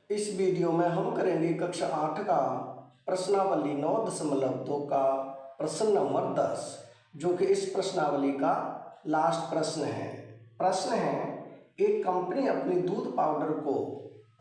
इस वीडियो में हम करेंगे कक्षा 8 का प्रश्नावली 9.2 का प्रश्न नंबर 10, जो कि इस प्रश्नावली का लास्ट प्रश्न है। प्रश्न है, एक कंपनी अपनी दूध पाउडर को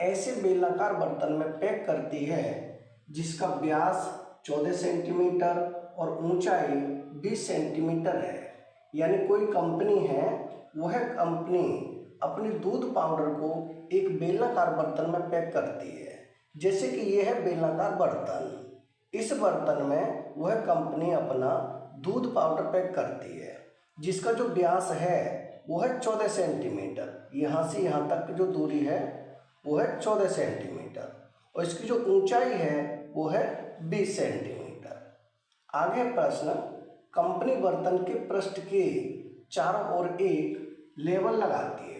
ऐसे बेलनाकार बर्तन में पैक करती है जिसका व्यास 14 सेंटीमीटर और ऊंचाई 20 सेंटीमीटर है। यानी कोई कंपनी है, वह कंपनी अपनी दूध पाउडर को एक बेलनाकार बर्तन में पैक करती है। जैसे कि यह है बेलनाकार बर्तन। इस बर्तन में वह कंपनी अपना दूध पाउडर पैक करती है जिसका जो व्यास है वो है 14 सेंटीमीटर। यहाँ से यहाँ तक जो दूरी है वो है 14 सेंटीमीटर और इसकी जो ऊंचाई है वो है 20 सेंटीमीटर। आगे प्रश्न, कंपनी बर्तन के पृष्ठ के चारों ओर एक लेबल लगाती है।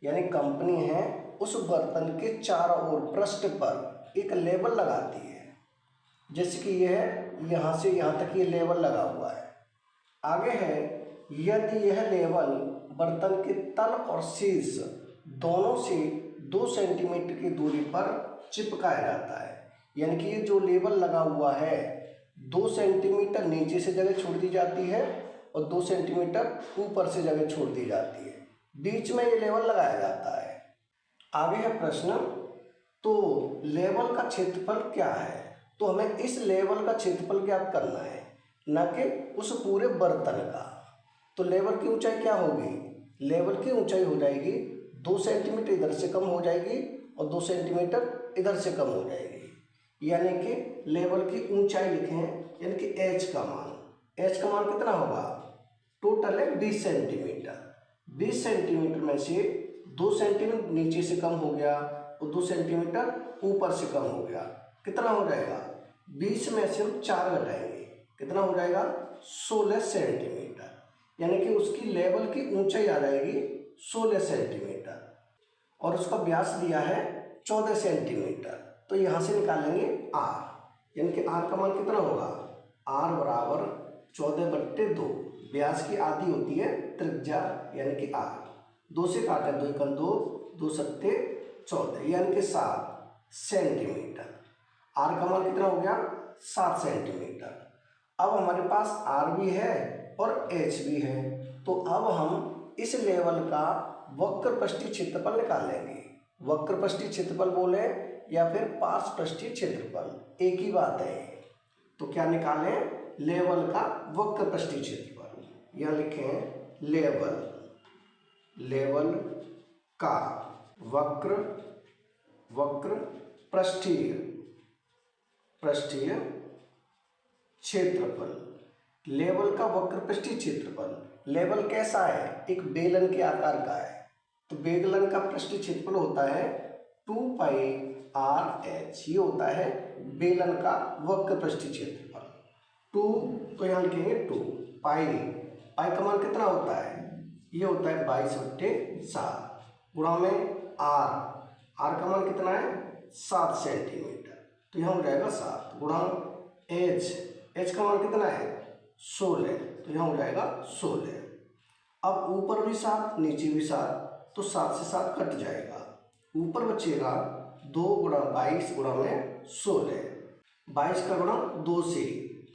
यानी कंपनी है उस बर्तन के चारों ओर पृष्ठ पर एक लेबल लगाती है। जैसे कि यह यहाँ से यहाँ तक ये लेबल लगा हुआ है। आगे है, यदि यह लेबल बर्तन के तल और शीर्ष दोनों से 2 सेंटीमीटर की दूरी पर चिपकाया जाता है। यानी कि ये जो लेबल लगा हुआ है 2 सेंटीमीटर नीचे से जगह छोड़ दी जाती है और 2 सेंटीमीटर ऊपर से जगह छोड़ दी जाती है। बीच में ये लेबल लगाया जाता है। आगे है प्रश्न, तो लेबल का क्षेत्रफल क्या है? तो हमें इस लेबल का क्षेत्रफल ज्ञात करना है, न कि उस पूरे बर्तन का। तो लेबल की ऊंचाई क्या होगी? लेबल की ऊंचाई हो जाएगी 2 सेंटीमीटर इधर से कम हो जाएगी और 2 सेंटीमीटर इधर से कम हो जाएगी। यानी कि लेबल की ऊंचाई लिखें, यानी कि एच का मान कितना होगा? टोटल है 20 सेंटीमीटर। 20 सेंटीमीटर में से 2 सेंटीमीटर नीचे से कम हो गया और 2 सेंटीमीटर ऊपर से कम हो गया। कितना हो जाएगा? 20 में से हम 4 घटाएंगे, कितना हो जाएगा? 16 सेंटीमीटर। यानी कि उसकी लेवल की ऊंचाई आ जाएगी 16 सेंटीमीटर और उसका व्यास दिया है 14 सेंटीमीटर। तो यहाँ से निकालेंगे आर, यानी कि आर का मान कितना होगा? आर बराबर 14/2। व्यास की आधी होती है त्रिज्या, यानी कि आर। 2 से काटे 2 एकम 2, 2 सत्ते 14, यानी कि 7 सेंटीमीटर। आर का मान कितना हो गया? 7 सेंटीमीटर। अब हमारे पास आर भी है और एच भी है, तो अब हम इस लेवल का वक्रपृष्ठीय क्षेत्रफल निकालेंगे। वक्रपृष्ठीय क्षेत्रफल बोले या फिर पार्श्वपृष्ठीय क्षेत्रफल, एक ही बात है। तो क्या निकालें? लेवल का वक्रपृष्ठीय क्षेत्रफल। यहाँ लिखें लेवल का पृष्ठीय क्षेत्रफल। लेवल का वक्रपृष्ठीय क्षेत्रफल। लेवल कैसा है? एक बेलन के आकार का है। तो बेलन का पृष्ठीय क्षेत्रफल होता है 2πr/h। ये होता है बेलन का वक्रपृष्ठीय क्षेत्रफल। 2 तो यहाँ लिखेंगे 2। पाई का मान कितना होता है? ये होता है 22/7 गुणा में आर का मान कितना है? 7 सेंटीमीटर। तो यहाँ हो जाएगा 7 गुणा एच का मान कितना है? 16। तो यहाँ हो जाएगा 16। अब ऊपर भी 7 नीचे भी 7, तो 7 से 7 कट जाएगा। ऊपर बचेगा 2 गुणा 22 गुणा में 16। 22 का गुणा 2 से,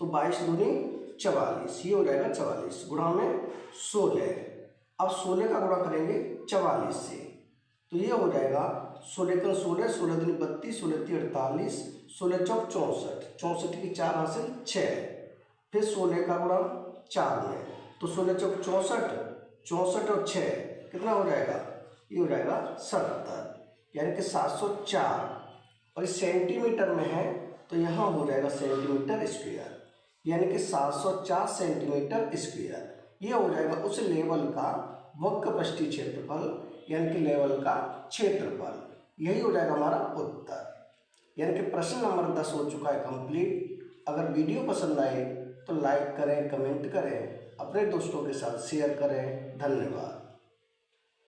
तो 22 दूनी 44, ये हो जाएगा 44 गुणा में 16। अब 16 का गुणा करेंगे 44 से, तो ये हो जाएगा 16 का 16, 16 दूनी 32, 16 × 48, 16 × 64, 64 की 4 हासिल 6। फिर 16 का गुणा 4 में, तो 16 × 64, 64 और 6 कितना हो जाएगा? ये हो जाएगा 70, यानी कि 704। और इस सेंटीमीटर में है तो यहाँ हो जाएगा सेंटीमीटर स्क्वायर, यानी कि 704 सेंटीमीटर स्क्वायर। ये हो जाएगा उस लेवल का वक्रपृष्ठीय क्षेत्रफल, यानी कि लेवल का क्षेत्रफल। यही हो जाएगा हमारा उत्तर। यानी कि प्रश्न नंबर 10 हो चुका है कंप्लीट। अगर वीडियो पसंद आए तो लाइक करें, कमेंट करें, अपने दोस्तों के साथ शेयर करें। धन्यवाद।